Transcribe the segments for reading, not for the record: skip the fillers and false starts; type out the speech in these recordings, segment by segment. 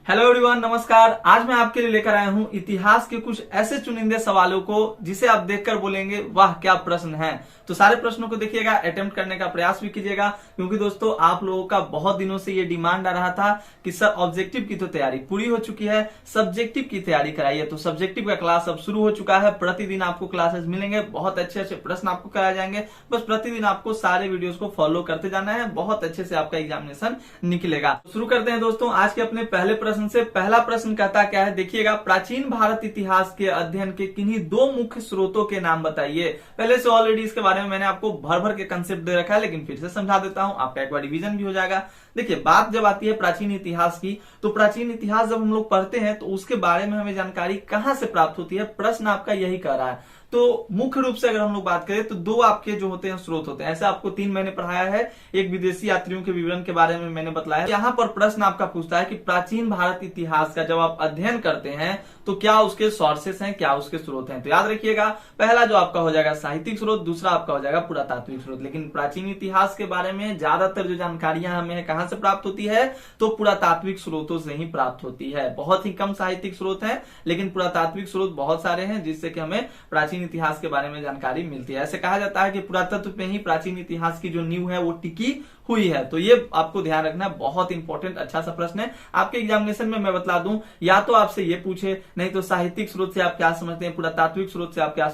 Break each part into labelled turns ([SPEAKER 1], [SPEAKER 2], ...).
[SPEAKER 1] Hello everyone, नमस्कार। आज मैं आपके लिए लेकर आया हूं इतिहास के कुछ ऐसे चुनिंदे सवालों को जिसे आप देखकर बोलेंगे वाह क्या प्रश्न है। तो सारे प्रश्नों को देखिएगा, अटेम्प्ट करने का प्रयास भी कीजिएगा, क्योंकि दोस्तों आप लोगों का बहुत दिनों से ये डिमांड आ रहा था कि सर ऑब्जेक्टिव की तो तैयारी पूरी हो चुकी है, सब्जेक्टिव की तैयारी कराइए। तो सब्जेक्टिव का क्लास अब शुरू हो चुका है। प्रतिदिन आपको क्लासेस मिलेंगे, बहुत अच्छे अच्छे प्रश्न आपको कराए जाएंगे। बस प्रतिदिन आपको सारे वीडियोस को फॉलो करते जाना है, बहुत अच्छे से आपका एग्जामिनेशन निकलेगा। शुरू करते हैं दोस्तों आज के अपने पहले प्रश्न से। पहला प्रश्न कहता क्या है, देखिएगा, प्राचीन भारत इतिहास के अध्ययन के किन्हीं दो मुख्य स्रोतों के नाम बताइए। पहले से ऑलरेडी इसके बारे में मैंने आपको भर भर के कंसेप्ट दे रखा है, लेकिन फिर से समझा देता हूं, आपका एक बार रिवीजन भी हो जाएगा। देखिए, बात जब आती है प्राचीन इतिहास की, तो प्राचीन इतिहास जब हम लोग पढ़ते हैं तो उसके बारे में हमें जानकारी कहां से प्राप्त होती है, प्रश्न आपका यही कह रहा है। तो मुख्य रूप से अगर हम लोग बात करें तो दो आपके जो होते हैं स्रोत होते हैं। ऐसे आपको 3 मैंने पढ़ाया है। एक विदेशी यात्रियों के विवरण के बारे में मैंने बताया। यहाँ पर प्रश्न आपका पूछता है कि प्राचीन भारत इतिहास का जब आप अध्ययन करते हैं तो क्या उसके सोर्सेस हैं, क्या उसके स्रोत हैं। तो याद रखिएगा, पहला जो आपका हो जाएगा साहित्यिक स्रोत, दूसरा आपका हो जाएगा पुरातात्विक स्रोत। लेकिन प्राचीन इतिहास के बारे में ज्यादातर जो जानकारियां हमें कहां से प्राप्त होती है, तो पुरातात्विक स्रोतों से ही प्राप्त होती है। बहुत ही कम साहित्यिक स्रोत है, लेकिन पुरातात्विक स्रोत बहुत सारे हैं, जिससे कि हमें प्राचीन इतिहास के बारे में जानकारी मिलती है। ऐसे कहा जाता है कि पुरातत्व में ही प्राचीन इतिहास की जो नींव है वो टिकी हुई है। तो ये आपको ध्यान रखना, बहुत इंपॉर्टेंट अच्छा सा प्रश्न है। आपके एग्जामिनेशन में मैं बतला दूं, या तो आपसे ये पूछे, नहीं तो साहित्यिक स्रोत से आप क्या समझते हैं, पुरातात्विक स्रोत से आप क्या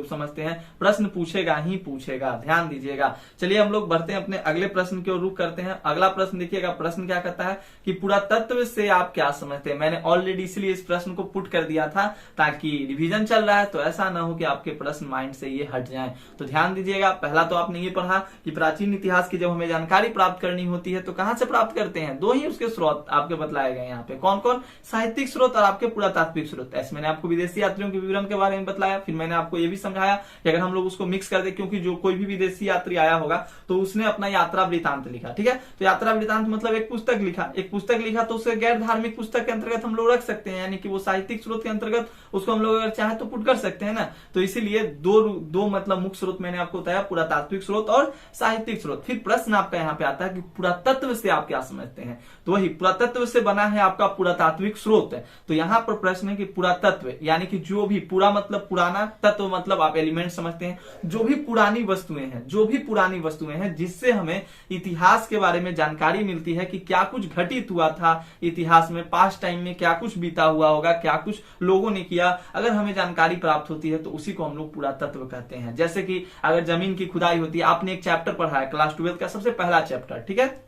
[SPEAKER 1] समझते हैं, प्रश्न पूछेगा ही पूछेगा, ध्यान दीजिएगा। चलिए हम लोग बढ़ते हैं अपने अगले प्रश्न की ओर, रुख करते हैं। अगला प्रश्न देखिएगा, प्रश्न क्या कहता है कि पुरातत्व से आप क्या समझते हैं। मैंने ऑलरेडी इसलिए इस प्रश्न को पुट कर दिया था ताकि रिवीजन चल रहा है तो ऐसा ना हो कि आपके प्रश्न माइंड से ये हट जाएं। तो ध्यान दीजिएगा, पहला तो आपने ये पढ़ा कि प्राचीन इतिहास की जब हमें जानकारी प्राप्त करनी होती है तो कहां से प्राप्त करते हैं, दो ही उसके स्रोत आपके बतलाए गए यहाँ पे। कौन कौन, साहित्यिक स्रोत और आपके पुरातात्विक स्रोत। ऐसे मैंने आपको विदेशी यात्रियों के विवरण के बारे में बतलाया। फिर मैंने आपको ये भी समझाया कि अगर हम लोग उसको मिक्स कर दे, क्योंकि जो कोई भी विदेशी यात्री आया होगा तो उसने अपना यात्रा वृतांत लिखा, ठीक है। तो यात्रा वृतांत मतलब एक पुस्तक लिखा, एक पुस्तक लिखा तो उसे गैर धार्मिक पुस्तक के अंतर्गत हम लोग रख सकते हैं, यानी कि वो साहित्यिक स्रोत के अंतर्गत उसको हम लोग अगर चाहे तो पुट कर सकते हैं ना। तो इसीलिए दो मतलब मुख्य स्रोत मैंने आपको बताया, पुरातात्विक स्रोत और साहित्यिक स्रोत। फिर प्रश्न आपका यहाँ पे आता है कि पुरातत्व से आप क्या समझते हैं। तो वही पुरातत्व से बना है आपका पुरातात्विक स्रोत। तो यहाँ पर प्रश्न है कि पुरातत्व यानी कि जो भी, पूरा मतलब पुराना, तत्व मतलब आप एलिमेंट समझते हैं, जो भी पुरानी वस्तुएं हैं, जो भी पुरानी वस्तुएं हैं जिससे हमें इतिहास के बारे में जानकारी मिलती है कि क्या कुछ घटित हुआ था इतिहास में, पास्ट टाइम में क्या कुछ बीता हुआ होगा, क्या कुछ लोगों ने किया, अगर हमें जानकारी प्राप्त होती है तो उसी को हम लोग पुरातत्व कहते हैं। जैसे कि अगर जमीन की खुदाई होती है, आपने एक चैप्टर पढ़ा है क्लास 12 का सबसे पहला चैप्टर, ठीक है,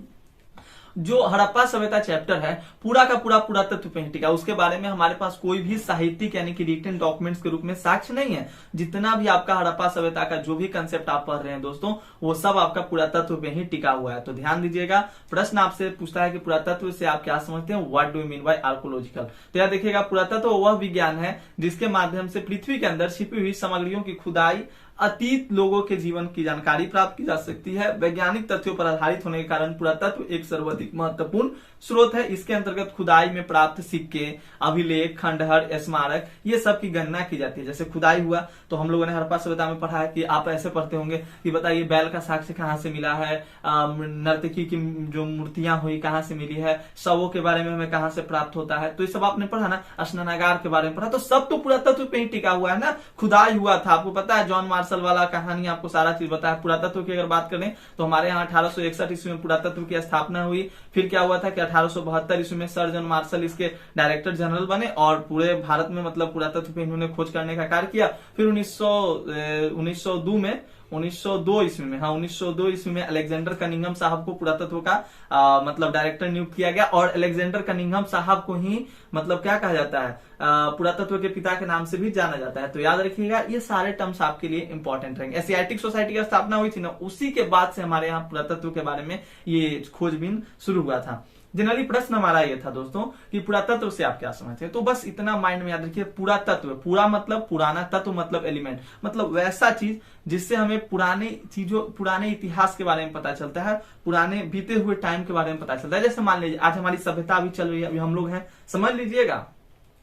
[SPEAKER 1] जो हड़प्पा सभ्यता चैप्टर है, पूरा का पूरा पुरातत्व पे ही टिका। उसके बारे में हमारे पास कोई भी साहित्यिक यानी कि रिटन डॉक्यूमेंट्स के रूप में साक्ष्य नहीं है। जितना भी आपका हड़प्पा सभ्यता का जो भी कंसेप्ट आप पढ़ रहे हैं दोस्तों, वो सब आपका पुरातत्व पे ही टिका हुआ है। तो ध्यान दीजिएगा, प्रश्न आपसे पूछता है कि पुरातत्व से आप क्या समझते हैं, what do you mean by archaeological. तो याद देखिएगा, पुरातत्व वह विज्ञान है जिसके माध्यम से पृथ्वी के अंदर छिपी हुई सामग्रियों की खुदाई, अतीत लोगों के जीवन की जानकारी प्राप्त की जा सकती है। वैज्ञानिक तथ्यों पर आधारित होने के कारण पुरातत्व एक सर्वाधिक महत्वपूर्ण स्रोत है। इसके अंतर्गत खुदाई में प्राप्त सिक्के, अभिलेख, खंडहर, स्मारक, ये सब की गणना की जाती है। जैसे खुदाई हुआ तो हम लोगों ने हड़प्पा सभ्यता में पढ़ा है कि आप ऐसे पढ़ते होंगे कि बताइए बैल का साक्ष्य कहाँ से मिला है, नर्तकी की जो मूर्तियां हुई कहाँ से मिली है, शवों के बारे में हमें कहाँ से प्राप्त होता है। तो ये सब आपने पढ़ा ना, स्नानागार के बारे में पढ़ा। तो सब तो पुरातत्व पे ही टिका हुआ है ना। खुदाई हुआ था, आपको पता है, जॉन मार्शल वाला कहानी आपको सारा चीज बताया। पुरातत्व की अगर बात करें तो हमारे यहाँ 1861 ईस्वी में पुरातत्व की स्थापना हुई। फिर क्या हुआ था कि 1872 ईस्वी में सर जॉन मार्शल इसके डायरेक्टर जनरल बने और पूरे भारत में मतलब पुरातत्व पे इन्होंने खोज करने का कार्य किया। फिर 1902 ईस्वी में 1902 ईस्वी में अलेक्जेंडर कनिंघम साहब को पुरातत्व का मतलब डायरेक्टर नियुक्त किया गया। और अलेक्जेंडर कनिंघम साहब को ही मतलब क्या कहा जाता है, पुरातत्व के पिता के नाम से भी जाना जाता है। तो याद रखिएगा, ये सारे टर्म्स आपके लिए इंपॉर्टेंट रहेंगे। एशियाटिक सोसाइटी की स्थापना हुई थी ना, उसी के बाद से हमारे यहाँ पुरातत्व के बारे में ये खोजबीन शुरू हुआ था। जनरली प्रश्न हमारा ये था दोस्तों कि पुरातत्व से आप क्या समझते हैं। तो बस इतना माइंड में याद रखिए, पुरातत्व, पूरा मतलब पुराना, तत्व मतलब एलिमेंट, मतलब वैसा चीज जिससे हमें पुराने चीजों, पुराने इतिहास के बारे में पता चलता है, पुराने बीते हुए टाइम के बारे में पता चलता है। जैसे मान लीजिए आज हमारी सभ्यता अभी चल रही है, अभी हम लोग हैं, समझ लीजिएगा,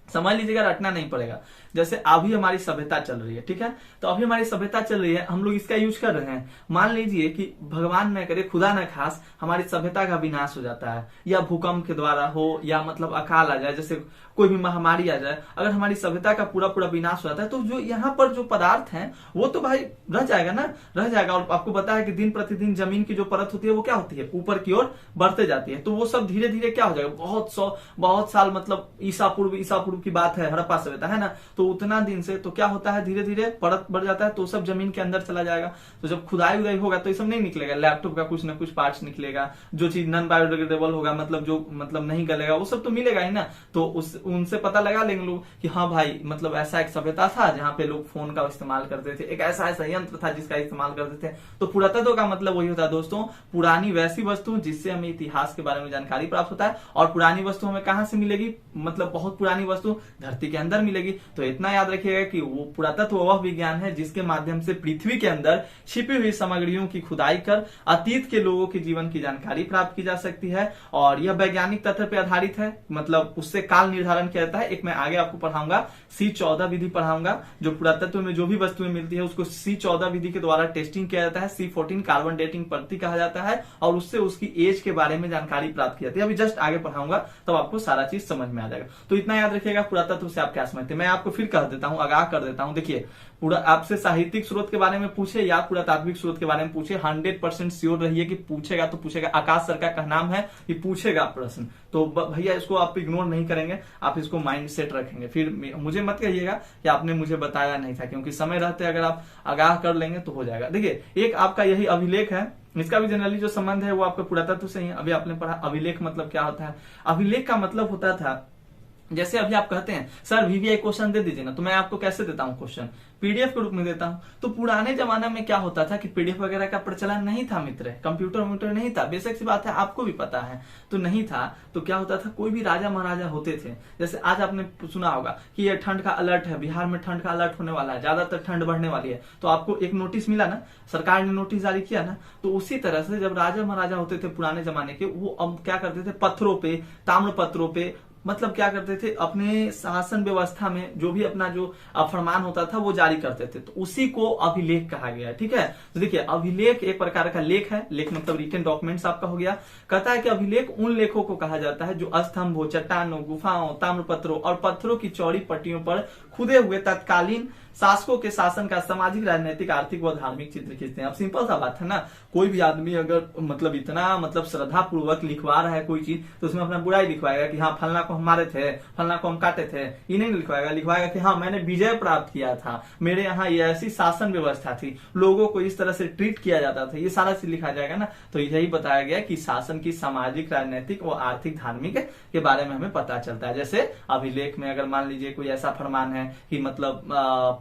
[SPEAKER 1] रटना नहीं पड़ेगा। जैसे अभी हमारी सभ्यता चल रही है, ठीक है, तो अभी हमारी सभ्यता चल रही है, हम लोग इसका यूज कर रहे हैं। मान लीजिए कि भगवान न करे, खुदा न खास, हमारी सभ्यता का विनाश हो जाता है, या भूकंप के द्वारा हो, या मतलब अकाल आ जाए, जैसे कोई भी महामारी आ जाए, अगर हमारी सभ्यता का पूरा पूरा विनाश हो जाता है, तो जो यहाँ पर जो पदार्थ हैं वो तो भाई रह जाएगा ना, रह जाएगा। और आपको पता है कि दिन प्रतिदिन जमीन की जो परत होती है वो क्या होती है, ऊपर की ओर बढ़ते जाती है, तो वो सब धीरे धीरे क्या हो जाएगा, बहुत साल, मतलब ईसा पूर्व की बात है, हड़प्पा सभ्यता है ना, तो उतना दिन से तो क्या होता है, धीरे धीरे परत बढ़ जाता है, तो सब जमीन के अंदर चला जाएगा। तो जब खुदाई उदाई होगा तो ये सब नहीं निकलेगा, लैपटॉप का कुछ ना कुछ पार्ट्स निकलेगा, जो चीज नॉन बायोडिग्रेडेबल होगा, मतलब जो मतलब नहीं गलेगा, वो सब तो मिलेगा ही ना। तो उनसे पता लगा लेंगे लोग कि हाँ भाई, मतलब ऐसा एक सभ्यता था जहाँ पे लोग फोन का इस्तेमाल करते थे, एक ऐसा यंत्र था जिसका इस्तेमाल करते थे। तो पुरातत्व का मतलब वही होता है दोस्तों, पुरानी वैसी वस्तु जिससे हमें इतिहास के बारे में जानकारी प्राप्त होता है। और पुरानी वस्तु हमें कहां से मिलेगी, मतलब बहुत पुरानी वस्तु धरती के अंदर मिलेगी। तो इतना याद रखिएगा कि वो पुरातत्व वह विज्ञान है जिसके माध्यम से पृथ्वी के अंदर छिपी हुई सामग्रियों की खुदाई कर अतीत के लोगों के जीवन की जानकारी प्राप्त की जा सकती है। और यह वैज्ञानिक तथ्य पर आधारित है, मतलब उससे काल निर्धारण किया जाता है। एक मैं आगे आपको पढ़ाऊंगा, C14 विधि पढ़ाऊंगा, जो पुरातत्व में जो भी वस्तुएं मिलती है उसको C14 विधि के द्वारा टेस्टिंग किया जाता है। C14 कार्बन डेटिंग पद्धति कहा जाता है, और उससे उसकी एज के बारे में जानकारी प्राप्त की जाती है। अभी जस्ट आगे पढ़ाऊंगा तब आपको सारा चीज समझ में आ जाएगा। तो इतना याद रखिएगा, पुरातत्व से आप क्या समझते हैं। मैं आपको फिर कह देता हूं, आगाह कर देता हूं। देखिए, पूरा आपसे साहित्यिक स्रोत के बारे में पूछे या पुरातात्विक स्रोत के बारे में पूछे, 100% श्योर रहिए कि पूछेगा तो पूछेगा। आकाश सर का नाम है कि पूछेगा प्रश्न, तो भैया इसको आप इग्नोर नहीं करेंगे, आप इसको माइंड सेट रखेंगे। फिर मुझे मत कहिएगा कि आपने मुझे बताया नहीं था, क्योंकि समय रहते अगर आप आगाह कर लेंगे तो हो जाएगा। देखिए, एक आपका यही अभिलेख है, इसका भी जनरली जो संबंध है वो आपका पुरातत्व से ही है। अभी आपने पढ़ा अभिलेख मतलब क्या होता है। अभिलेख का मतलब होता था, जैसे अभी आप कहते हैं सर VVI क्वेश्चन दे दीजिए ना, तो मैं आपको कैसे देता हूं क्वेश्चन, PDF के रूप में देता हूं। तो पुराने जमाने में क्या होता था कि PDF वगैरह का प्रचलन नहीं था मित्र, कंप्यूटर नहीं था, बेसिक सी बात है, आपको भी पता है, तो नहीं था। तो क्या होता था, कोई भी राजा महाराजा होते थे, जैसे आज आपने सुना होगा कि ये ठंड का अलर्ट है, बिहार में ठंड का अलर्ट होने वाला है, ज्यादातर ठंड बढ़ने वाली है, तो आपको एक नोटिस मिला ना, सरकार ने नोटिस जारी किया ना। तो उसी तरह से जब राजा महाराजा होते थे पुराने जमाने के, वो अब क्या करते थे, पत्थरों पे, ताम्र पत्रों पे, मतलब क्या करते थे, अपने शासन व्यवस्था में जो भी अपना जो फरमान होता था वो जारी करते थे। तो उसी को अभिलेख कहा गया है, ठीक है। तो देखिए, अभिलेख एक प्रकार का लेख है, लेख मतलब रिटन डॉक्यूमेंट्स आपका हो गया। कहता है कि अभिलेख उन लेखों को कहा जाता है जो स्तंभों, चट्टानों, गुफाओं, ताम्रपत्रों और पत्थरों की चौड़ी पट्टियों पर खुदे हुए तत्कालीन शासकों के शासन का सामाजिक, राजनीतिक, आर्थिक व धार्मिक चित्र खींचते हैं। अब सिंपल सा बात है ना, कोई भी आदमी अगर मतलब इतना मतलब श्रद्धा पूर्वक लिखवा रहा है कोई चीज, तो उसमें अपना बुराई लिखवाएगा कि हाँ फलना को हम मारे थे, फलना को हम काटे थे, ये नहीं लिखवाएगा कि हाँ मैंने विजय प्राप्त किया था, मेरे यहाँ ये ऐसी शासन व्यवस्था थी, लोगों को इस तरह से ट्रीट किया जाता था, ये सारा चीज लिखा जाएगा ना। तो यही बताया गया कि शासन की सामाजिक, राजनीतिक और आर्थिक, धार्मिक के बारे में हमें पता चलता है। जैसे अभिलेख में अगर मान लीजिए कोई ऐसा फरमान है कि मतलब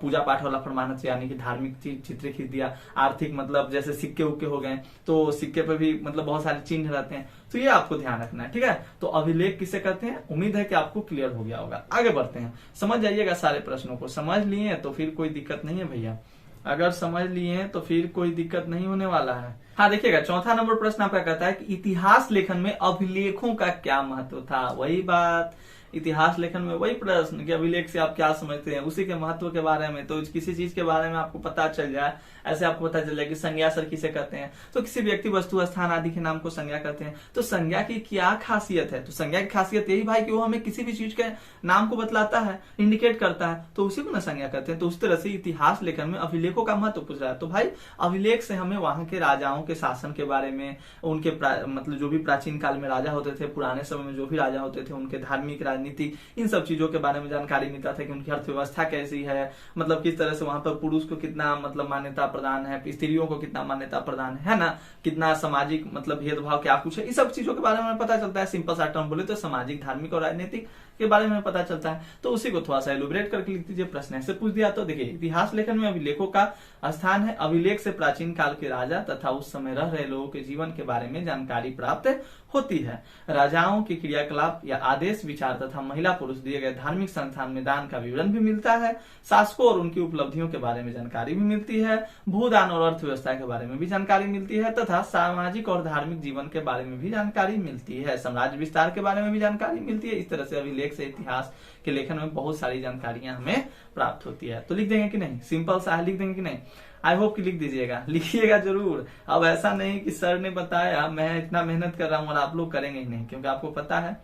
[SPEAKER 1] पूजा पाठ वाला फरमान है, यानी कि धार्मिक चित्र खींच दिया, आर्थिक मतलब जैसे सिक्के उक्के हो गए, तो सिक्के पे भी मतलब बहुत सारे चिन्ह रहते हैं, तो ये आपको ध्यान रखना है, ठीक है। तो अभिलेख किसे कहते हैं, उम्मीद है कि आपको क्लियर हो गया होगा। आगे बढ़ते हैं, समझ जाइएगा सारे प्रश्नों को, समझ लिए तो फिर कोई दिक्कत नहीं है भैया, अगर समझ लिए तो फिर कोई दिक्कत नहीं होने वाला है। हाँ देखिएगा, चौथा नंबर प्रश्न आपका कहता है कि इतिहास लेखन में अभिलेखों का क्या महत्व था। वही बात, इतिहास लेखन में वही प्रश्न कि अभिलेख से आप क्या समझते हैं, उसी के महत्व के बारे में। तो किसी चीज के बारे में आपको पता चल जाए, ऐसे आपको पता चल जाए कि संज्ञा सर किसे कहते हैं, तो किसी व्यक्ति, वस्तु, स्थान आदि के नाम को संज्ञा कहते हैं। तो संज्ञा की क्या खासियत है, तो संज्ञा की खासियत यही भाई कि वो हमें किसी भी चीज के नाम को बतलाता है, इंडिकेट करता है, तो उसी को ना संज्ञा कहते हैं। तो उस तरह से इतिहास लेखन में अभिलेखों का महत्व पूछ रहा है। तो भाई अभिलेख से हमें वहां के राजाओं के शासन के बारे में, उनके मतलब जो भी प्राचीन काल में राजा होते थे, पुराने समय में जो भी राजा होते थे, उनके धार्मिक, राजनीतिक, इन सब चीजों के बारे में जानकारी मिलता था कि उनकी अर्थव्यवस्था कैसी है, मतलब किस तरह से वहां पर पुरुष को कितना मतलब मान्यता प्रदान है, स्त्रियों को कितना मान्यता प्रदान है ना, कितना सामाजिक मतलब भेदभाव क्या कुछ है, इस सब चीजों के बारे में पता चलता है। सिंपल सा टर्म बोले तो सामाजिक, धार्मिक और राजनीतिक के बारे में पता चलता है। तो उसी को थोड़ा सा एलुब्रेट करके लिख दीजिए, प्रश्न ऐसे पूछ दिया। तो देखिए, इतिहास लेखन में अभिलेखों का स्थान है। अभिलेख से प्राचीन काल के राजा तथा उस समय रह रहे लोगों के जीवन के बारे में जानकारी प्राप्त होती है। राजाओं के क्रियाकलाप या आदेश, विचार तथा महिला पुरुष दिए गए धार्मिक संस्थान में दान का विवरण भी मिलता है। शासकों और उनकी उपलब्धियों के बारे में जानकारी भी मिलती है। भूदान और अर्थव्यवस्था के बारे में भी जानकारी मिलती है तथा सामाजिक और धार्मिक जीवन के बारे में भी जानकारी मिलती है। साम्राज्य विस्तार के बारे में भी जानकारी मिलती है। इस तरह से अभिलेख से इतिहास के लेखन में बहुत सारी जानकारियां हमें प्राप्त होती है। तो लिख देंगे कि नहीं? सिंपल सा है, लिख देंगे कि नहीं? आई होप कि लिख दीजिएगा, लिखिएगा जरूर। अब ऐसा नहीं कि सर ने बताया मैं इतना मेहनत कर रहा हूँ और आप लोग करेंगे ही नहीं, क्योंकि आपको पता है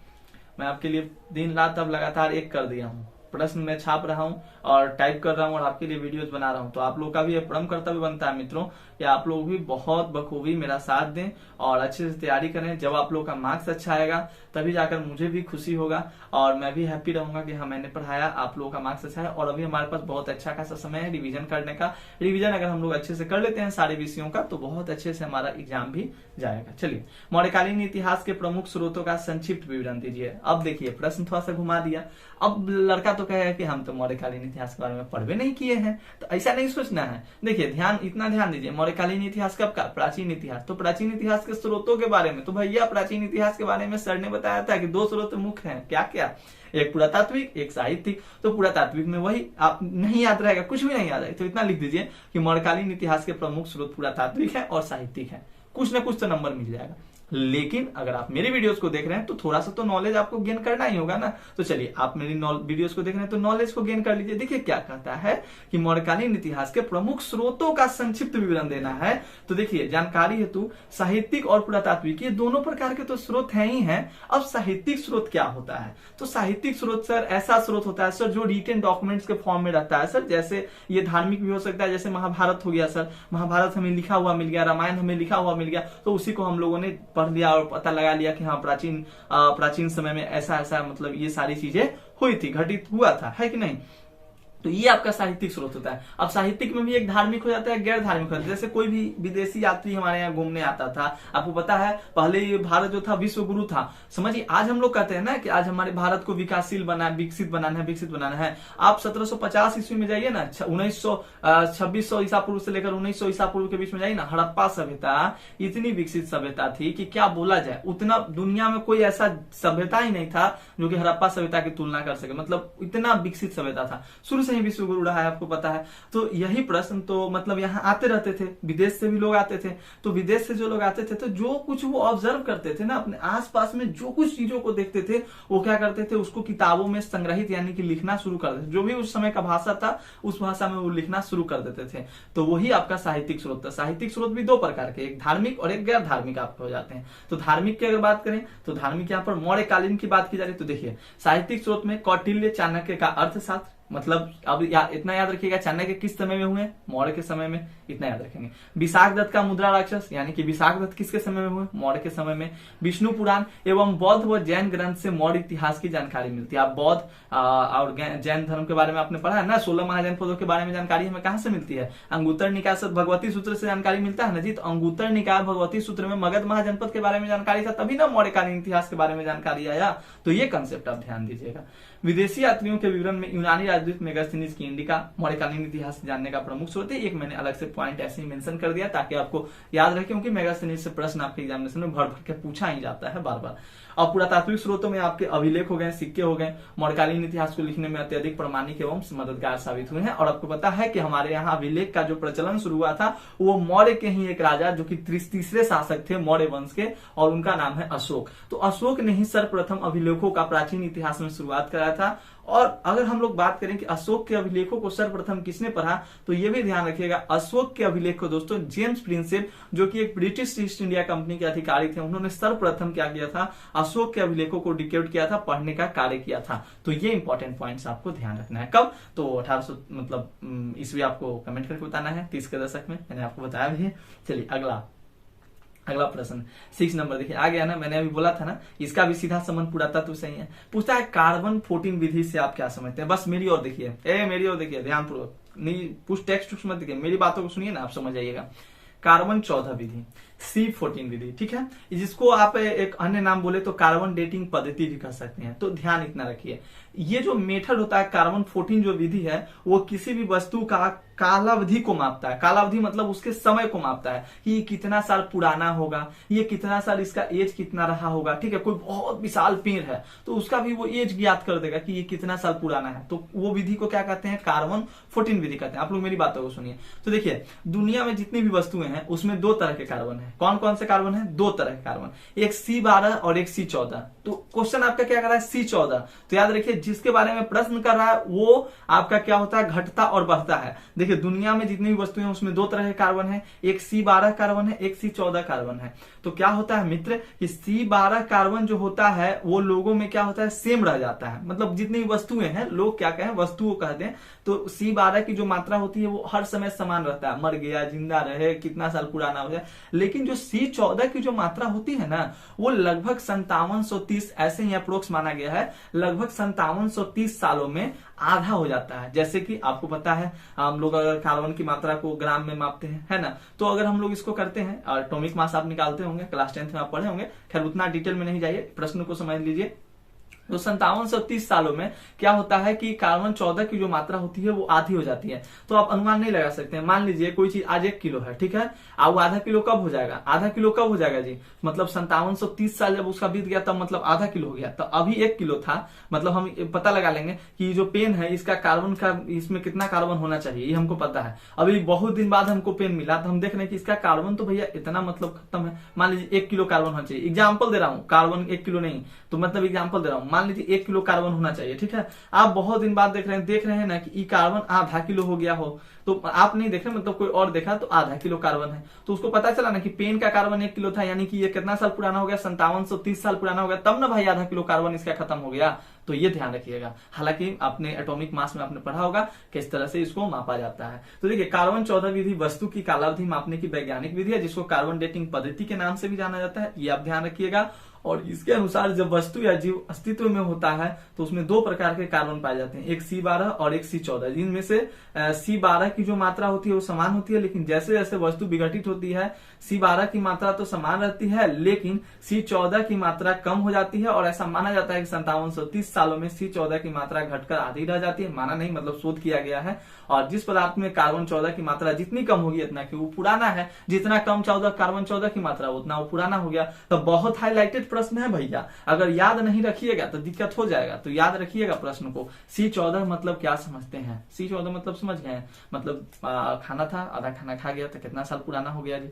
[SPEAKER 1] मैं आपके लिए दिन रात अब लगातार एक कर दिया हूँ। प्रश्न में छाप रहा हूँ और टाइप कर रहा हूँ और आपके लिए वीडियोस बना रहा हूँ। तो आप लोग का भी परम कर्तव्य बनता है मित्रों कि आप लोग भी बहुत बखूबी मेरा साथ दें और अच्छे से तैयारी करें। जब आप लोग का मार्क्स अच्छा आएगा तभी जाकर मुझे भी खुशी होगा और मैं भी हैप्पी रहूंगा कि हाँ मैंने पढ़ाया, आप लोगों का मार्क्स अच्छा है। और अभी हमारे पास बहुत अच्छा खासा समय है रिविजन करने का। रिविजन अगर हम लोग अच्छे से कर लेते हैं सारे विषयों का तो बहुत अच्छे से हमारा एग्जाम भी जाएगा। चलिए, मौर्यकालीन इतिहास के प्रमुख स्रोतों का संक्षिप्त विवरण दीजिए। अब देखिए, प्रश्न थोड़ा सा घुमा दिया। अब लड़का तो कहेगा कि हम तो मौर्यकालीन इतिहास के बारे में पढ़ भी नहीं किए हैं, तो ऐसा नहीं सोचना है। देखिए, इतना ध्यान दीजिए। मौर्यकालीन इतिहास कब का? प्राचीन इतिहास। तो प्राचीन इतिहास के स्रोतों के बारे में तो भैया प्राचीन इतिहास के बारे में सर ने बताया था कि दो स्रोत मुख्य हैं। क्या क्या? एक पुरातात्विक, एक साहित्यिक। तो पुरातात्विक में वही आप नहीं याद रहेगा, कुछ भी नहीं याद आएगा, तो इतना लिख दीजिए कि मौर्यकालीन इतिहास के प्रमुख स्रोत पुरातात्विक है और साहित्यिक है। कुछ ना कुछ तो नंबर मिल जाएगा। लेकिन अगर आप मेरे वीडियोस को देख रहे हैं तो थोड़ा सा तो नॉलेज आपको गेन करना ही होगा ना। तो चलिए, आप मेरी वीडियोस को देख रहे हैं तो नॉलेज को गेन कर लीजिए। देखिए क्या कहता है कि मौर्यकालीन इतिहास के प्रमुख स्रोतों का संक्षिप्त विवरण देना है। तो देखिए, जानकारी हेतु साहित्यिक और पुरातात्विक ये दोनों प्रकार के तो स्रोत हैं ही हैं। अब साहित्यिक स्रोत क्या होता है? तो साहित्यिक स्रोत सर ऐसा स्रोत होता है सर जो रिटन डॉक्यूमेंट्स के फॉर्म में रहता है सर। जैसे ये धार्मिक भी हो सकता है, जैसे महाभारत हो गया सर, महाभारत हमें लिखा हुआ मिल गया, रामायण हमें लिखा हुआ मिल गया, तो उसी को हम लोगों ने पढ़ लिया और पता लगा लिया कि हाँ प्राचीन समय में ऐसा ऐसा मतलब ये सारी चीजें हुई थी, घटित हुआ था, है कि नहीं। तो ये आपका साहित्यिक स्रोत होता है। अब साहित्यिक में भी एक धार्मिक हो जाता है, गैर धार्मिक हो जाता है। जैसे कोई भी विदेशी यात्री हमारे यहाँ घूमने आता था, आपको पता है पहले ये भारत जो था विश्व गुरु था। समझिए, आज हम लोग कहते हैं ना कि आज हमारे भारत को विकासशील बनाना, विकसित बनाना है। आप 1750 ईस्वी में जाइए ना, 2600 ईसा पूर्व से लेकर 1900 ईसा पूर्व के बीच में जाइए ना, हड़प्पा सभ्यता इतनी विकसित सभ्यता थी कि क्या बोला जाए। उतना दुनिया में कोई ऐसा सभ्यता ही नहीं था जो कि हड़प्पा सभ्यता की तुलना कर सके। मतलब इतना विकसित सभ्यता था, शुरू विश्व गुरु रहा है, आपको पता है। तो यही प्रश्न तो मतलब यहाँ आते रहते थे, विदेश से भी लोग आते थे। तो विदेश से जो लोग आते थे तो जो कुछ वो ऑब्जर्व करते थे ना, अपने आसपास में जो कुछ चीजों को देखते थे वो क्या करते थे, उसको किताबों में संग्रहित यानी कि लिखना शुरू कर देते थे। जो भी उस समय का भाषा था उस भाषा में वो लिखना शुरू कर देते थे। तो वही आपका साहित्यिक स्रोत था। साहित्यिक स्रोत भी दो प्रकार के, एक धार्मिक और एक गैर धार्मिक आपको हो जाते हैं। तो धार्मिक की अगर बात करें तो धार्मिक यहाँ पर मौर्यकालीन की बात की जा रही है। तो देखिए, साहित्यिक स्रोत में कौटिल्य, चाणक्य का अर्थशास्त्र, मतलब अब इतना याद रखिएगा, चाणक्य किस समय में हुए? मौर्य के समय में, इतना याद रखेंगे। विशाख दत्त का मुद्रा राक्षस यानी कि विशाख दत्त किसके समय में हुए? मौर्य के समय में। विष्णु पुराण एवं बौद्ध व जैन ग्रंथ से मौर्य इतिहास की जानकारी मिलती है। आप बौद्ध और जैन धर्म के बारे में आपने पढ़ा है ना, 16 महाजनपदों के बारे में जानकारी हमें कहां से मिलती है? अंगुत्तर निकाय भगवती सूत्र से जानकारी मिलता है ना जी। तो अंगुत्तर निकाय भगवती सूत्र में मगध महाजनपद के बारे में जानकारी था, तभी ना मौर्यकालीन इतिहास के बारे में जानकारी आया। तो ये कंसेप्ट आप ध्यान दीजिएगा। विदेशी यात्रियों के विवरण में यूनानी राजदूत मेगास्थनीज की इंडिका मौर्यकालीन इतिहास जानने का प्रमुख स्रोत है। एक मैंने अलग से पॉइंट ऐसे ही मेंशन कर दिया ताकि आपको याद रहे, क्योंकि मेगास्थनीज से प्रश्न आपके एग्जामिनेशन में भर भर के पूछा ही जाता है बार बार। और पुरातात्विक स्रोतों में आपके अभिलेख हो गए, सिक्के हो गए, मौर्यकालीन इतिहास को लिखने में अत्यधिक प्रामाणिक एवं मददगार साबित हुए हैं। और आपको पता है कि हमारे यहाँ अभिलेख का जो प्रचलन शुरू हुआ था वो मौर्य के ही एक राजा जो कि तीसरे शासक थे मौर्य वंश के, और उनका नाम है अशोक। तो अशोक ने ही सर्वप्रथम अभिलेखों का प्राचीन इतिहास में शुरुआत कराया था। और अगर हम लोग बात करें कि अशोक के अभिलेखों को सर्वप्रथम किसने पढ़ा, तो ये भी ध्यान रखिएगा, अशोक के अभिलेख को दोस्तों जेम्स प्रिंसेप जो कि एक ब्रिटिश ईस्ट इंडिया कंपनी के अधिकारी थे, उन्होंने सर्वप्रथम क्या किया था, अशोक के अभिलेखों को डिकोड किया था, पढ़ने का कार्य किया था। तो ये इंपॉर्टेंट पॉइंट्स आपको ध्यान रखना है। कब? तो 1800 मतलब ईस्वी आपको कमेंट करके बताना है, 30 के दशक में, मैंने आपको बताया भी है। चलिए अगला प्रश्न 6 नंबर देखिए, आ गया ना, मैंने अभी बोला था ना, इसका भी सीधा संबंध पुरातत्व से ही है। पूछता है कार्बन 14 विधि से आप क्या समझते हैं? बस मेरी ओर देखिए, मेरी ओर देखिए ध्यानपूर्वक, नहीं कुछ टेक्स्ट मत देखिए, मेरी बातों को सुनिए ना, आप समझ जाइएगा। कार्बन 14 विधि C14 विधि, ठीक है। जिसको आप एक अन्य नाम बोले तो कार्बन डेटिंग पद्धति भी कह सकते हैं। तो ध्यान इतना रखिए, ये जो मेथड होता है कार्बन 14 जो विधि है वो किसी भी वस्तु का कालावधि को मापता है। कालावधि मतलब उसके समय को मापता है कि ये कितना साल पुराना होगा, ये कितना साल इसका एज कितना रहा होगा, ठीक है। कोई बहुत विशाल पेड़ है तो उसका भी वो एज ज्ञात कर देगा कि ये कितना साल पुराना है। तो वो विधि को क्या कहते हैं, कार्बन 14 विधि कहते हैं। आप लोग मेरी बातों को सुनिए। तो देखिए दुनिया में जितनी भी वस्तुएं हैं उसमें दो तरह के कार्बन है। कौन कौन से कार्बन है, दो तरह के कार्बन, एक C12 और एक C14। तो क्वेश्चन आपका क्या कर रहा है, C14। तो याद रखिए जिसके बारे में प्रश्न कर रहा है वो आपका क्या होता है, घटता और बढ़ता है। देखिए दुनिया में जितनी भी वस्तुएं हैं उसमें दो तरह के कार्बन है, एक C12 कार्बन है, एक C14 कार्बन है। तो क्या होता है मित्र कि C12 कार्बन जो होता है वो लोगों में क्या होता है, सेम रह जाता है। मतलब जितनी वस्तुएं हैं, लोग क्या कहें, वस्तुओं कहते हैं, तो C12 की जो मात्रा होती है वो हर समय समान रहता है, मर गया जिंदा रहे कितना साल पुराना हो जाए। लेकिन जो C14 की जो मात्रा होती है ना वो लगभग 5730, ऐसे ही अप्रोक्स माना गया है, लगभग 5730 सालों में आधा हो जाता है। जैसे कि आपको पता है हम लोग अगर कार्बन की मात्रा को ग्राम में मापते हैं, है ना, तो अगर हम लोग इसको करते हैं, एटॉमिक मास आप निकालते होंगे, क्लास 10th में आप पढ़े होंगे, खैर उतना डिटेल में नहीं जाइए, प्रश्न को समझ लीजिए। तो 5730 सालों में क्या होता है कि कार्बन 14 की जो मात्रा होती है वो आधी हो जाती है। तो आप अनुमान नहीं लगा सकते हैं। मान लीजिए कोई चीज आज 1 किलो है, ठीक है, अब आधा किलो कब हो जाएगा, आधा किलो कब हो जाएगा जी, मतलब 5730 साल जब उसका बीत गया तब मतलब आधा किलो हो गया। तो अभी 1 किलो था, मतलब हम पता लगा लेंगे कि जो पेन है इसका कार्बन का, इसमें कितना कार्बन होना चाहिए ये हमको पता है। अभी बहुत दिन बाद हमको पेन मिला तो हम देख रहे हैं कि इसका कार्बन तो भैया इतना मतलब खत्म है। मान लीजिए 1 किलो कार्बन होना चाहिए, एग्जाम्पल दे रहा हूँ, कार्बन 1 किलो नहीं, तो मतलब एग्जाम्पल दे रहा हूँ, मान लीजिए 1 किलो कार्बन होना चाहिए, ठीक है। आप बहुत दिन बाद देख रहे हैं ना कि ये कार्बन आधा किलो हो गया हो, तो आप नहीं देख रहे, मतलब कोई और देखा तो आधा किलो कार्बन है, तो उसको पता चला ना कि पेन का कार्बन 1 किलो था, यानी कि ये कितना साल पुराना हो गया, 5730 साल पुराना हो गया, तब ना भाई आधा किलो कार्बन इसका खत्म हो गया। तो ये ध्यान रखिएगा। हालांकि आपने एटॉमिक मास में आपने पढ़ा होगा किस तरह से इसको मापा जाता है। तो देखिए कार्बन 14 विधि वस्तु की कालावधि मापने की वैज्ञानिक विधि है, जिसको कार्बन डेटिंग पद्धति के नाम से भी जाना जाता है, ये आप ध्यान रखिएगा। और इसके अनुसार जब वस्तु या जीव अस्तित्व में होता है तो उसमें दो प्रकार के कार्बन पाए जाते हैं, एक C12 और एक C14, जिनमें से C12 की जो मात्रा होती है वो समान होती है, लेकिन जैसे जैसे वस्तु विघटित होती है C12 की मात्रा तो समान रहती है लेकिन C14 की मात्रा कम हो जाती है। और ऐसा माना जाता है कि 5730 सालों में C14 की मात्रा घटकर आधी रह जाती है। माना नहीं, मतलब शोध किया गया है। और जिस पदार्थ में कार्बन 14 की मात्रा जितनी कम होगी इतना कि वो पुराना है, जितना कम कार्बन 14 की मात्रा उतना वो पुराना हो गया। तो बहुत हाईलाइटेड प्रश्न है भैया, अगर याद नहीं रखिएगा तो दिक्कत हो जाएगा। तो याद रखिएगा प्रश्न को। C14 मतलब क्या समझते हैं, C14 मतलब समझ गए, मतलब खाना था, आधा खाना खा गया तो कितना साल पुराना हो गया जी,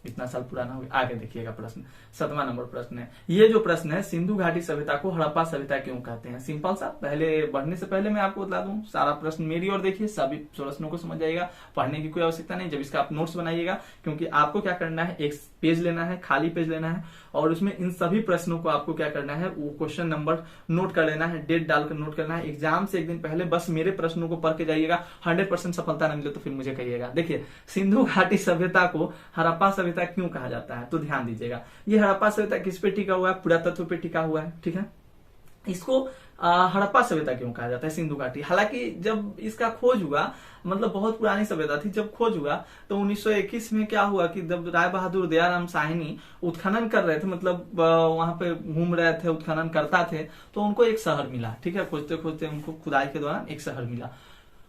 [SPEAKER 1] इतना साल पुराना हो गया। आगे देखिएगा प्रश्न, 7वां नंबर प्रश्न है। ये जो प्रश्न है, सिंधु घाटी सभ्यता को हड़प्पा सभ्यता क्यों कहते हैं। सिंपल सा, पहले बढ़ने से पहले मैं आपको बता दूं, सारा प्रश्न मेरी ओर देखिए, सभी प्रश्नों को समझ जाएगा, पढ़ने की कोई आवश्यकता नहीं। जब इसका आप नोट्स बनाइएगा, क्योंकि आपको क्या करना है, एक पेज लेना है, खाली पेज लेना है, और उसमें इन सभी प्रश्नों को आपको क्या करना है, वो क्वेश्चन नंबर नोट कर लेना है, डेट डालकर नोट करना है। एग्जाम से एक दिन पहले बस मेरे प्रश्नों को पढ़ के जाइएगा। 100% सफलता न मिले तो फिर मुझे कहिएगा। देखिए सिंधु घाटी सभ्यता को हड़प्पा सभ्यता क्यों कहा जाता है, तो ध्यान दीजिएगा। ये हड़प्पा सभ्यता किस पे टिका हुआ है, पुरातत्व पे टिका हुआ है, ठीक है। इसको हड़प्पा सभ्यता क्यों कहा जाता है, सिंधु घाटी। हालांकि जब इसका खोज हुआ, मतलब बहुत पुरानी सभ्यता थी, जब खोज हुआ तो 1921 में क्या हुआ कि जब राय बहादुर दयाराम साहनी उत्खनन कर रहे थे, मतलब वहां पे घूम रहे थे, उत्खनन करता थे, तो उनको एक शहर मिला, ठीक है। खोजते खोजते उनको खुदाई के दौरान एक शहर मिला,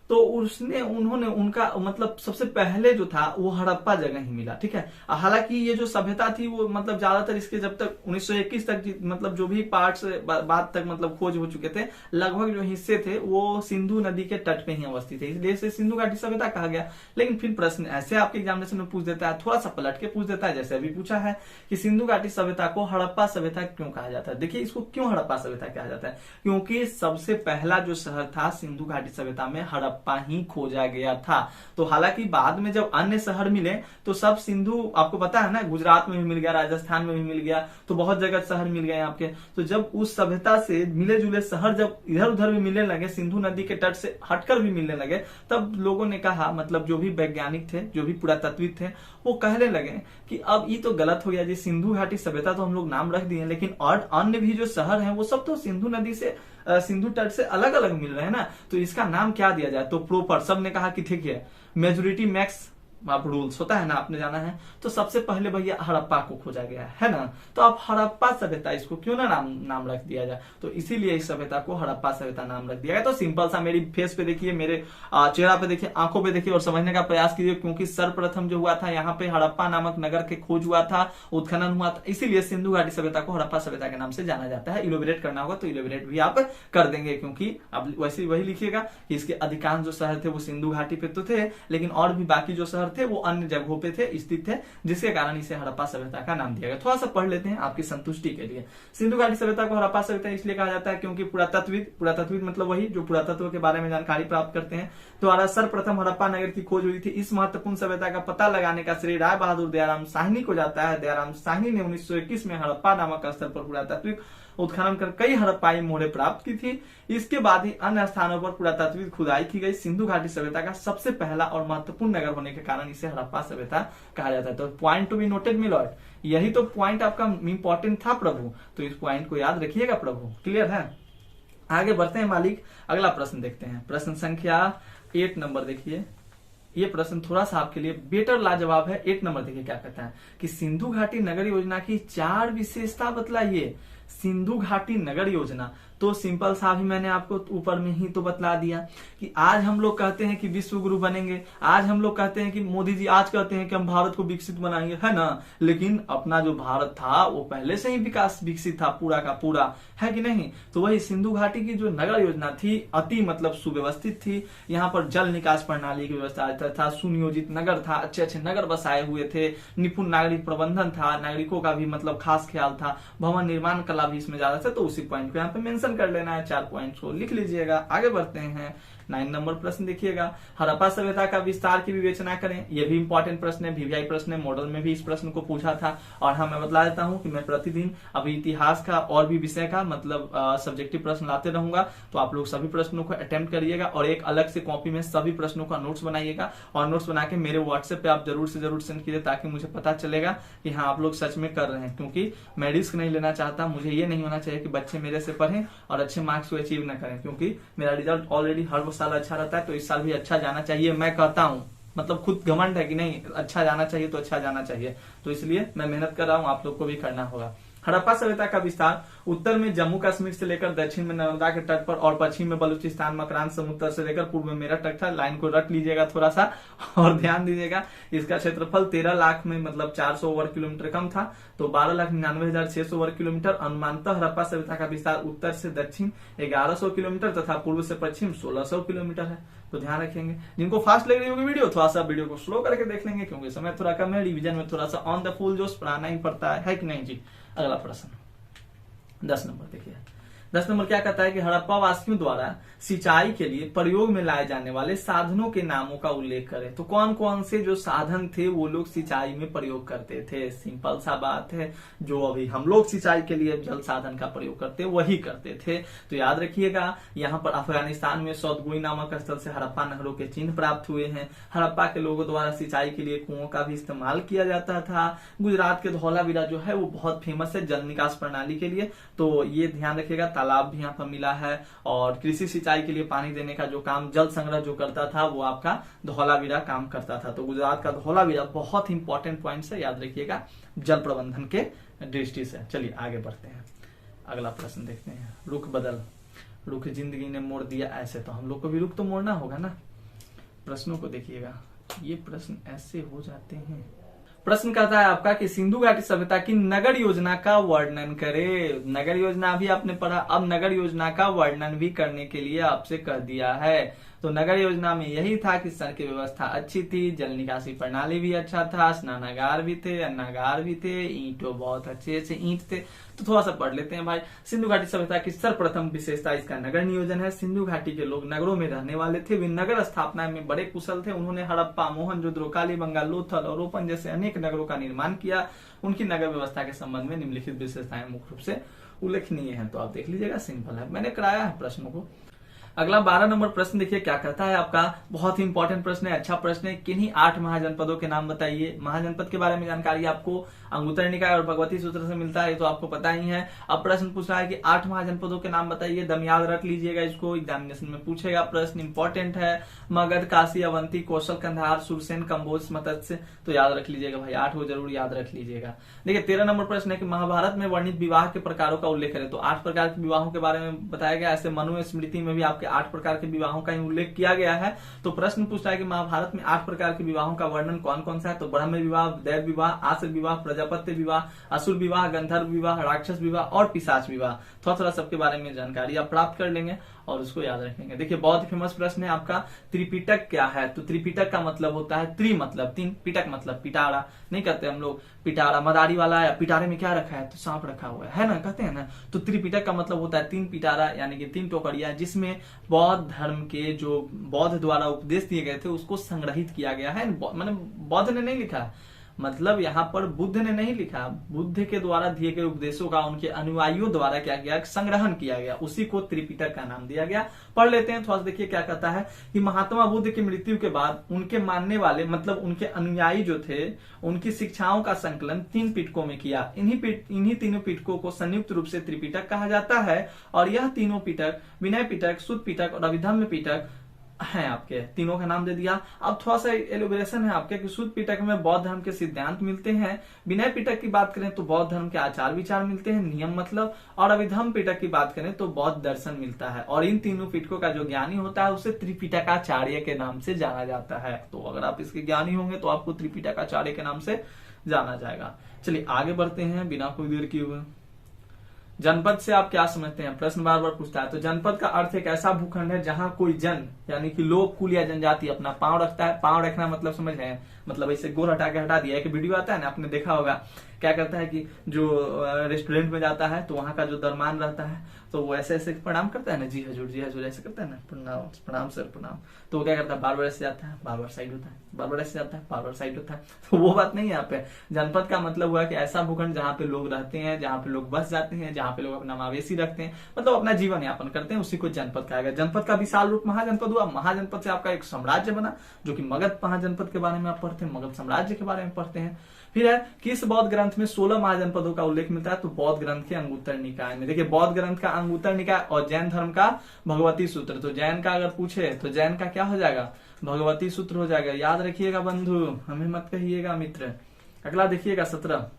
[SPEAKER 1] तो उन्होंने उनका मतलब सबसे पहले जो था वो हड़प्पा जगह ही मिला, ठीक है। हालांकि ये जो सभ्यता थी वो मतलब ज्यादातर इसके जब तक 1921 तक मतलब जो भी पार्ट्स बाद तक मतलब खोज हो चुके थे, लगभग जो हिस्से थे वो सिंधु नदी के तट पे ही अवस्थित थे, इसलिए इसे सिंधु घाटी सभ्यता कहा गया। लेकिन फिर प्रश्न ऐसे आपके एग्जामिनेशन में पूछ देता है, थोड़ा सा पलट के पूछ देता है, जैसे अभी पूछा है कि सिंधु घाटी सभ्यता को हड़प्पा सभ्यता क्यों कहा जाता है। देखिए इसको क्यों हड़प्पा सभ्यता कहा जाता है, क्योंकि सबसे पहला जो शहर था सिंधु घाटी सभ्यता में हड़प्पा ही खोजा गया था। तो हालांकि बाद में जब अन्य शहर मिले तो सब सिंधु, आपको पता है ना, गुजरात में भी मिल गया, राजस्थान में भी मिल गया, तो बहुत जगह शहर मिल गए आपके। तो जब उस सभ्यता से मिले जुले शहर जब इधर उधर भी मिलने लगे, सिंधु नदी के तट से हटकर भी मिलने लगे, तब लोगों ने कहा, मतलब जो भी वैज्ञानिक थे, जो भी पुरातत्विद थे, वो कहने लगे कि अब ये तो गलत हो गया जी, सिंधु घाटी सभ्यता तो हम लोग नाम रख दिए, लेकिन और अन्य भी जो शहर हैं वो सब तो सिंधु नदी से, सिंधु तट से अलग अलग मिल रहे हैं ना, तो इसका नाम क्या दिया जाए। तो प्रॉपर सबने कहा कि ठीक है, मेजोरिटी मैक्स आप रूल्स होता है ना, आपने जाना है। तो सबसे पहले भैया हड़प्पा को खोजा गया है ना, तो आप हड़प्पा सभ्यता इसको क्यों ना नाम रख दिया जाए, तो इसीलिए इस सभ्यता को हड़प्पा सभ्यता नाम रख दिया गया। तो सिंपल सा मेरी फेस पे देखिए, मेरे चेहरा पे देखिए, आंखों पे देखिए और समझने का प्रयास कीजिए, क्योंकि सर्वप्रथम जो हुआ था यहाँ पे हड़प्पा नामक नगर के खोज हुआ था, उत्खनन हुआ था, इसीलिए सिंधु घाटी सभ्यता को हड़प्पा सभ्यता के नाम से जाना जाता है। इलोबरेट करना होगा तो इलोबरेट भी आप कर देंगे, क्योंकि अब वैसे वही लिखिएगा कि इसके अधिकांश जो शहर थे वो सिंधु घाटी पे तो थे, लेकिन और भी बाकी जो शहर थे वो अन्य जगहों पे थे, स्थित थे, जिसके कारण इसे हड़प्पा सभ्यता का नाम दिया गया। थोड़ा सा पढ़ लेते हैं आपकी संतुष्टि के लिए। सिंधु घाटी सभ्यता को हड़प्पा सभ्यता इसलिए कहा जाता है क्योंकि पुरातत्वविद मतलब वही जो पुरातत्व के बारे में जानकारी प्राप्त करते हैं, द्वारा सर्वप्रथम हड़प्पा नगर की खोज हुई थी। इस महत्वपूर्ण सभ्यता का पता लगाने का श्रेय राय बहादुर दयाराम साहनी को जाता है। दयाराम साहनी ने 1921 में हड़प्पा नामक स्थल पर पुरातात्विक उत्खनन कर कई हड़प्पाई मोहरें प्राप्त की थी। इसके बाद ही अन्य स्थानों पर पुरातात्विक खुदाई की गई। सिंधु घाटी सभ्यता का सबसे पहला और महत्वपूर्ण नगर होने के कारण इसे हड़प्पा सभ्यता कहा जाता है। तो point to be noted milord, यही तो पॉइंट आपका इंपॉर्टेंट था प्रभु, तो इस पॉइंट को याद रखिएगा प्रभु। क्लियर है, आगे बढ़ते हैं मालिक, अगला प्रश्न देखते हैं। प्रश्न संख्या 8 नंबर देखिए, ये प्रश्न थोड़ा सा आपके लिए बेटर लाजवाब है। 8 नंबर देखिए क्या कहता है कि सिंधु घाटी नगर योजना की 4 विशेषता बतलाइए। सिंधु घाटी नगर योजना तो सिंपल सा भी मैंने आपको ऊपर में ही तो बतला दिया कि आज हम लोग कहते हैं कि विश्व गुरु बनेंगे, आज हम लोग कहते हैं कि मोदी जी आज कहते हैं कि हम भारत को विकसित बनाएंगे, है ना, लेकिन अपना जो भारत था वो पहले से ही विकसित था पूरा का पूरा, है कि नहीं। तो वही सिंधु घाटी की जो नगर योजना थी अति मतलब सुव्यवस्थित थी। यहाँ पर जल निकास प्रणाली की व्यवस्था था, सुनियोजित नगर था, अच्छे अच्छे नगर बसाए हुए थे, निपुण नागरिक प्रबंधन था, नागरिकों का भी मतलब खास ख्याल था, भवन निर्माण कला भी इसमें ज्यादा था। तो उसी पॉइंट को यहाँ पे मेंशन कर लेना है, 4 पॉइंट्स को लिख लीजिएगा। आगे बढ़ते हैं, 9 नंबर प्रश्न देखिएगा, हड़प्पा सभ्यता का विस्तार की विवेचना करें। यह भी इंपॉर्टेंट प्रश्न है, वीवीआई प्रश्न है, मॉडल में भी इस प्रश्न को पूछा था। और हाँ, मैं बतला देता हूं कि मैं प्रतिदिन अभी इतिहास का और भी विषय का मतलब सब्जेक्टिव प्रश्न लाते रहूंगा, तो आप लोग सभी प्रश्नों को अटेम्प्ट करिएगा और एक अलग से कॉपी में सभी प्रश्नों का नोट्स बनाइएगा और नोट्स बना के मेरे व्हाट्सएप पे आप जरूर से जरूर सेंड कीजिए, ताकि मुझे पता चलेगा कि हाँ आप लोग सच में कर रहे हैं। क्योंकि मैं रिस्क नहीं लेना चाहता, मुझे ये नहीं होना चाहिए कि बच्चे मेरे से पढ़ें और अच्छे मार्क्स को अचीव न करें, क्योंकि मेरा रिजल्ट ऑलरेडी हर साल अच्छा रहता है, तो इस साल भी अच्छा जाना चाहिए। मैं कहता हूँ, मतलब खुद घमंड है कि नहीं, अच्छा जाना चाहिए तो अच्छा जाना चाहिए, तो इसलिए मैं मेहनत कर रहा हूँ, आप लोग को भी करना होगा। हड़प्पा सभ्यता का विस्तार उत्तर में जम्मू कश्मीर से लेकर दक्षिण में नर्मदा के तट पर और पश्चिम में बलूचिस्तान मकरान समुद्र से लेकर पूर्व में मेरठ तक था। लाइन को रख लीजिएगा थोड़ा सा और ध्यान दीजिएगा। इसका क्षेत्रफल 13 लाख में मतलब 400 वर्ग किलोमीटर कम था, तो 12,99,600 वर्ग किलोमीटर। अनुमानतः हड़प्पा सभ्यता का विस्तार उत्तर से दक्षिण 1100 किलोमीटर तथा पूर्व से पश्चिम 1600 किलोमीटर है। तो ध्यान रखेंगे, जिनको फास्ट लग रही होगी वीडियो, थोड़ा सा वीडियो को स्लो करके देख लेंगे, क्योंकि समय थोड़ा कम है। रिवीजन में थोड़ा सा ऑन द फुल जोश पढ़ाना ही पड़ता है कि नहीं जी। अगला प्रश्न 10 नंबर देखिए। 10 नंबर क्या कहता है कि हड़प्पा वासियों द्वारा सिंचाई के लिए प्रयोग में लाए जाने वाले साधनों के नामों का उल्लेख करें। तो कौन कौन से जो साधन थे वो लोग सिंचाई में प्रयोग करते थे। सिंपल सा बात है, जो अभी हम लोग सिंचाई के लिए जल साधन का प्रयोग करते वही करते थे। तो याद रखिएगा, यहाँ पर अफगानिस्तान में सौदगुई नामक स्थल से हड़प्पा नहरों के चिन्ह प्राप्त हुए हैं। हड़प्पा के लोगों द्वारा सिंचाई के लिए कुओं का भी इस्तेमाल किया जाता था। गुजरात के धौलावीरा जो है वो बहुत फेमस है जल निकास प्रणाली के लिए, तो ये ध्यान रखिएगा। तालाब भी यहाँ पर मिला है और कृषि सिंचाई के लिए पानी देने का जो काम, जल संग्रह जो करता था वो आपका धौलावीरा काम करता था। तो गुजरात का धौलावीरा बहुत इंपॉर्टेंट पॉइंट है, याद रखिएगा जल प्रबंधन के दृष्टि से। चलिए आगे बढ़ते हैं, अगला प्रश्न देखते हैं। रुख बदल, रुख जिंदगी ने मोड़ दिया ऐसे, तो हम लोग को भी रुख तो मोड़ना होगा ना। प्रश्नों को देखिएगा, ये प्रश्न ऐसे हो जाते हैं। प्रश्न कहता है आपका कि सिंधु घाटी सभ्यता की नगर योजना का वर्णन करे। नगर योजना भी आपने पढ़ा, अब नगर योजना का वर्णन भी करने के लिए आपसे कह दिया है। तो नगर योजना में यही था कि सड़क की व्यवस्था अच्छी थी, जल निकासी प्रणाली भी अच्छा था, स्नानागार भी थे, अन्नागार भी थे, ईंटों बहुत अच्छे अच्छे ईंट थे। तो थोड़ा सा पढ़ लेते हैं भाई। सिंधु घाटी सभ्यता की सर्वप्रथम विशेषता इसका नगर नियोजन है। सिंधु घाटी के लोग नगरों में रहने वाले थे, वे नगर स्थापना में बड़े कुशल थे। उन्होंने हड़प्पा, मोहनजोदड़ो, कालीबंगा, लोथल और रोपन जैसे अनेक नगरों का निर्माण किया। उनकी नगर व्यवस्था के संबंध में निम्नलिखित विशेषताएं मुख्य रूप से उल्लेखनीय है। तो आप देख लीजिएगा, सिंपल है, मैंने कराया है प्रश्नों को। अगला 12 नंबर प्रश्न देखिए क्या कहता है आपका, बहुत ही इंपॉर्टेंट प्रश्न है, अच्छा प्रश्न है। किन्हीं 8 महाजनपदों के नाम बताइए। महाजनपद के बारे में जानकारी आपको अंगुत्तर निकाय और भगवती सूत्र से मिलता है, तो आपको पता ही है। अब प्रश्न पूछ रहा है कि 8 महाजनपदों के नाम बताइए, दम याद रख लीजिएगा, इसको एग्जामिनेशन में पूछेगा प्रश्न, इंपॉर्टेंट है। मगध, काशी, अवंती, कौशल, कंधार, सुरसेन, कंबोज, मत्स्य, तो याद रख लीजिएगा भाई, 8 को जरूर याद रख लीजिएगा। देखिए 13 नंबर प्रश्न है कि महाभारत में वर्णित विवाह के प्रकारों का उल्लेख करें, तो 8 प्रकार के विवाहों के बारे में बताया गया। ऐसे मनु स्मृति में भी आपके 8 प्रकार के विवाहों का ही उल्लेख किया गया है। तो प्रश्न पूछता है कि महाभारत में 8 प्रकार के विवाहों का वर्णन कौन कौन सा है, तो ब्रह्म विवाह, दैव विवाह, आश्र विवाह, प्रजापत्य विवाह, असुर विवाह, गंधर्व विवाह, राक्षस विवाह और पिशाच विवाह। थोड़ा थोड़ा सबके बारे में जानकारी आप प्राप्त कर लेंगे और उसको याद रखेंगे। देखिए बहुत फेमस प्रश्न है आपका, त्रिपिटक क्या है, तो त्रिपिटक का मतलब होता है त्रि मतलब 3, पिटक मतलब पिटारा, नहीं कहते हम लोग पिटारा मदारी वाला है, पिटारे में क्या रखा है, तो सांप रखा हुआ है ना, कहते हैं ना। तो त्रिपिटक का मतलब होता है 3 पिटारा, यानी कि 3 टोकरिया, जिसमें बौद्ध धर्म के जो बौद्ध द्वारा उपदेश दिए गए थे उसको संग्रहित किया गया है। मैंने बौद्ध ने नहीं लिखा, मतलब यहाँ पर बुद्ध ने नहीं लिखा, बुद्ध के द्वारा दिए गए उपदेशों का उनके अनुयायियों द्वारा क्या गया, संग्रहण किया गया, उसी को त्रिपिटक का नाम दिया गया। पढ़ लेते हैं थोड़ा सा, देखिए क्या कहता है कि महात्मा बुद्ध की मृत्यु के बाद उनके मानने वाले मतलब उनके अनुयायी जो थे, उनकी शिक्षाओं का संकलन 3 पिटकों में किया। इन्हीं तीनों पिटकों को संयुक्त रूप से त्रिपिटक कहा जाता है। और यह तीनों पिटक विनय पिटक, सुत्त पिटक और अभिधम्म पिटक हैं आपके, तीनों का नाम दे दिया। अब थोड़ा सा एलोबरेशन है आपके कि सुत्त पिटक में बौद्ध धर्म के सिद्धांत मिलते हैं, विनय पिटक की बात करें तो बौद्ध धर्म के आचार विचार मिलते हैं, नियम मतलब, और अभिधम्म पिटक की बात करें तो बौद्ध दर्शन मिलता है। और इन तीनों पिटकों का जो ज्ञानी होता है उसे त्रिपिटकाचार्य के नाम से जाना जाता है। तो अगर आप इसके ज्ञानी होंगे तो आपको त्रिपिटकाचार्य के नाम से जाना जाएगा। चलिए आगे बढ़ते हैं बिना कोई देर किए हुए। जनपद से आप क्या समझते हैं, प्रश्न बार बार पूछता है। तो जनपद का अर्थ एक ऐसा भूखंड है जहां कोई जन यानी कि लोग, कुल या जनजाति अपना पांव रखता है। पांव रखना मतलब समझ रहे हैं, मतलब ऐसे गोल हटा के हटा दिया। एक वीडियो आता है ना, आपने देखा होगा, क्या करता है कि जो रेस्टोरेंट में जाता है तो वहां का जो दरमान रहता है तो वो ऐसे ऐसे प्रणाम करता है ना, जी हजूर ऐसे करता है ना, प्रणाम सर प्रणाम। तो वो क्या करता है, बार बार ऐसे जाता है, बार बार साइड होता है, बार बार ऐसे जाता है, बार बार साइड होता है। तो वो बात नहीं है यहाँ पे। जनपद का मतलब हुआ कि ऐसा भूखंड जहाँ पे लोग रहते हैं, जहाँ पे लोग बस जाते हैं, जहाँ पे लोग अपना मवेशी रखते हैं, मतलब अपना जीवन यापन करते हैं, उसी को जनपद कहा गया। जनपद का विशाल रूप महाजनपद हुआ। महाजनपद से आपका एक साम्राज्य बना, जो कि मगध महाजनपद के बारे में आप पढ़ते हैं, मगध साम्राज्य के बारे में पढ़ते हैं। फिर है किस बौद्ध ग्रंथ में 16 महाजनपदों का उल्लेख मिलता है, तो बौद्ध ग्रंथ के अंगुत्तर निकाय में। देखिए बौद्ध ग्रंथ का अंगुत्तर निकाय और जैन धर्म का भगवती सूत्र। तो जैन का अगर पूछे तो जैन का क्या हो जाएगा, भगवती सूत्र हो जाएगा। याद रखिएगा बंधु, हमें मत कहिएगा मित्र। अगला देखिएगा 17,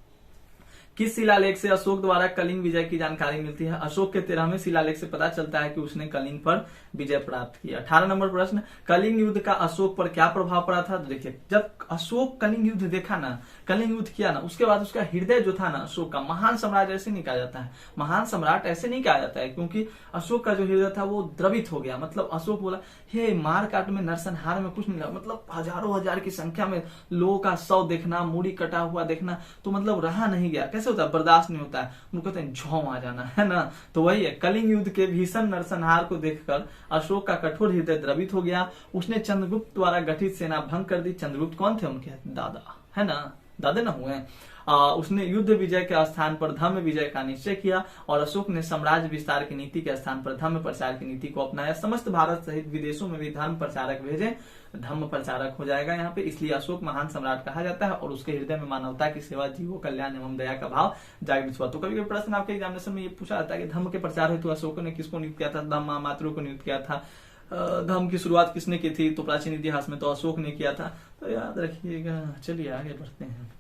[SPEAKER 1] किस शिलालेख से अशोक द्वारा कलिंग विजय की जानकारी मिलती है। अशोक के 13वें शिलालेख से पता चलता है कि उसने कलिंग पर विजय प्राप्त किया। 18 नंबर प्रश्न, कलिंग युद्ध का अशोक पर क्या प्रभाव पड़ा था। तो देखिए जब अशोक कलिंग युद्ध देखा ना, कलिंग युद्ध किया ना, उसके बाद उसका हृदय जो था ना अशोक का, महान सम्राट ऐसे नहीं कहा जाता है, महान सम्राट ऐसे नहीं कहा जाता है, क्योंकि अशोक का जो हृदय था वो द्रवित हो गया। मतलब अशोक बोला हे मार काट में नरसंहार में कुछ नहीं लगा, मतलब हजारों हजार की संख्या में लोगों का शव देखना, मूड़ी कटा हुआ देखना, तो मतलब रहा नहीं गया। कैसे होता है, बर्दाश्त नहीं होता है, उनको कहते हैं झौं आ जाना, है ना। तो वही है, कलिंग युद्ध के भीषण नरसंहार को देखकर अशोक का कठोर हृदय द्रवित हो गया। उसने चंद्रगुप्त द्वारा गठित सेना भंग कर दी। चंद्रगुप्त कौन थे, उनके दादा, है ना, दादे ना हुए। उसने युद्ध विजय के स्थान पर धम्म विजय का निश्चय किया और अशोक ने साम्राज्य विस्तार की नीति के स्थान पर धम्म प्रचार की नीति को अपनाया। समस्त भारत सहित विदेशों में भी धर्म प्रचारक भेजे, धम्म प्रचारक हो जाएगा यहाँ पे। इसलिए अशोक महान सम्राट कहा जाता है और उसके हृदय में मानवता की सेवा, जीवों कल्याण एवं दया का भाव जागृत हुआ। तो कभी कभी प्रश्न आपके एग्जामिनेशन में ये पूछा जाता है कि धम्म के प्रचार हेतु अशोक ने किसको नियुक्त किया था, धम्म मातृ को नियुक्त किया था। धम्म की शुरुआत किसने की थी, तो प्राचीन इतिहास में तो अशोक ने किया था। तो याद रखिएगा। चलिए आगे बढ़ते हैं।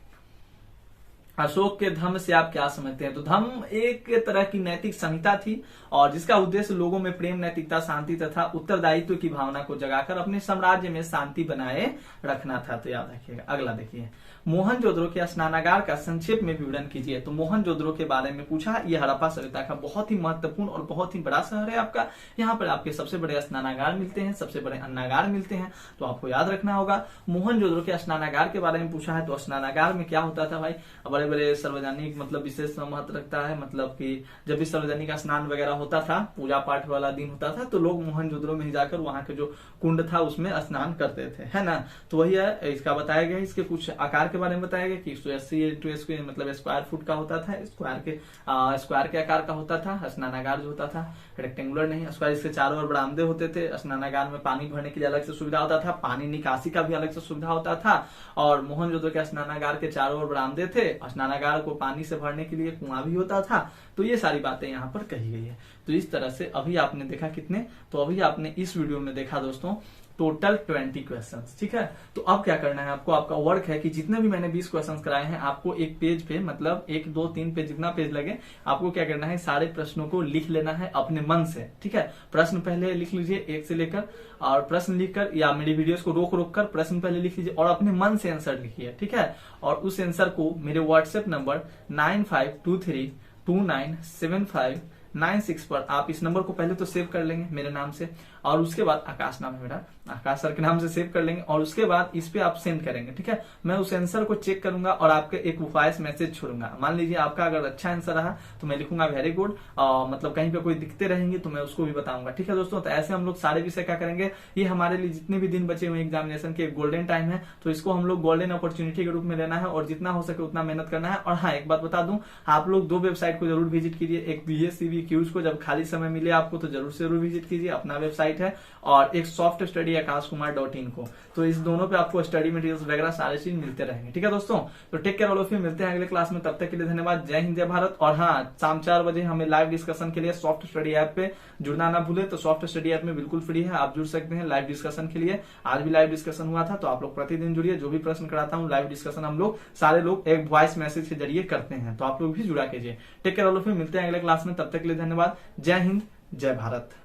[SPEAKER 1] अशोक के धम्म से आप क्या समझते हैं, तो धम्म एक तरह की नैतिक संहिता थी और जिसका उद्देश्य लोगों में प्रेम, नैतिकता, शांति तथा उत्तरदायित्व की भावना को जगाकर अपने साम्राज्य में शांति बनाए रखना था। तो याद रखिएगा। अगला देखिए, मोहनजोदड़ो के स्नानागार का संक्षेप में विवरण कीजिए। तो मोहनजोदड़ो के बारे में पूछा, यह हड़प्पा सभ्यता का बहुत ही महत्वपूर्ण और बहुत ही बड़ा शहर है आपका। यहाँ पर आपके सबसे बड़े स्नानागार मिलते हैं, सबसे बड़े अन्नागार मिलते हैं। तो आपको याद रखना होगा। मोहनजोदड़ो के स्नानागार के बारे में पूछा है, तो स्नानागार में क्या होता था भाई, बड़े बड़े बड़े सार्वजनिक मतलब विशेष महत्व रखता है। मतलब कि जब भी सार्वजनिक स्नान वगैरह होता था, पूजा पाठ वाला दिन होता था, तो लोग मोहनजोदड़ो में ही जाकर वहां के जो कुंड था उसमें स्नान करते थे, है ना। तो वही है, इसका बताया गया, इसके कुछ आकार के बारे में बताया गया कि 180 मतलब स्क्वायर फुट का होता था, स्क्वायर के आकार का होता था। स्नानागार जो होता था रेक्टेंगुलर नहीं, स्क्वायर, इसके चारों ओर बरामदे होते थे। स्नानागार में पानी भरने के लिए अलग से सुविधा होता था, पानी निकासी का भी अलग से सुविधा होता था। और मोहनजोदड़ो के स्नानागार के चारों ओर बरामदे थे। स्नानागार को पानी से भरने के लिए कुआं भी होता था। तो ये सारी बातें यहाँ पर कही गई है। तो इस तरह से अभी आपने देखा कितने, तो अभी आपने इस वीडियो में देखा दोस्तों टोटल 20 क्वेश्चंस, ठीक है। तो अब क्या करना है आपको, आपका वर्क है कि जितने भी मैंने 20 क्वेश्चंस कराए हैं, आपको एक पेज पे, मतलब 1 2 3 पेज, जितना पेज लगे, आपको क्या करना है, सारे प्रश्नों को लिख लेना है अपने मन से, ठीक है। प्रश्न पहले लिख लीजिए 1 से लेकर, और प्रश्न लिखकर या मेरी वीडियोस को रोक कर प्रश्न पहले लिख लीजिए और अपने मन से आंसर लिखिए, ठीक है। और उस आंसर को मेरे व्हाट्सएप नंबर 9523297596 पर आप इस नंबर को पहले तो सेव कर लेंगे मेरे नाम से, और उसके बाद आकाश नाम है मेरा, आकाश सर के नाम से सेव कर लेंगे, और उसके बाद इस पे आप सेंड करेंगे, ठीक है। मैं उस आंसर को चेक करूंगा और आपके एक वॉइस मैसेज छोड़ूंगा। मान लीजिए आपका अगर अच्छा आंसर रहा तो मैं लिखूंगा वेरी गुड, मतलब कहीं पे कोई दिक्कतें रहेंगी तो मैं उसको भी बताऊंगा, ठीक है दोस्तों। तो ऐसे हम लोग सारे विषय क्या करेंगे, ये हमारे लिए जितने भी दिन बचे हुए एग्जामिनेशन के गोल्डन टाइम है, तो इसको हम लोग गोल्डन अपॉर्चुनिटी के रूप में लेना है और जितना हो सके उतना मेहनत करना है। और हाँ, एक बात बता दूं, आप लोग 2 वेबसाइट को जरूर विजिट कीजिए। एक BSCB क्यूज को जब खाली समय मिले आपको तो जरूर विजिट कीजिए, अपना वेबसाइट है, और एक सॉफ्ट स्टडी akashkumar.in को। तो इस दोनों पे आपको स्टडी मटेरियल्स वगैरह सारे चीज मिलते रहेंगे, ठीक है दोस्तों। तो take care all of you, मिलते हैं अगले क्लास में, तब तक के लिए धन्यवाद। जय हिंद, जय भारत। और हाँ, शाम 4 बजे हमें लाइव डिस्कशन के लिए सॉफ्ट स्टडी ऐप पे जुड़ना ना भूले। तो सॉफ्ट स्टडी ऐप में बिल्कुल फ्री है, आप जुड़ सकते हैं लाइव डिस्कशन के लिए। आज भी लाइव डिस्कशन हुआ था, तो आप लोग प्रतिदिन जुड़िए। जो भी प्रश्न कराता हूँ लाइव डिस्कशन हम लोग सारे लोग एक वॉइस मैसेज के जरिए करते हैं, तो आप लोग भी जुड़ा कीजिए। Take care all of you, मिलते हैं अगले क्लास में, तब तक के लिए धन्यवाद। जय हिंद, जय भारत।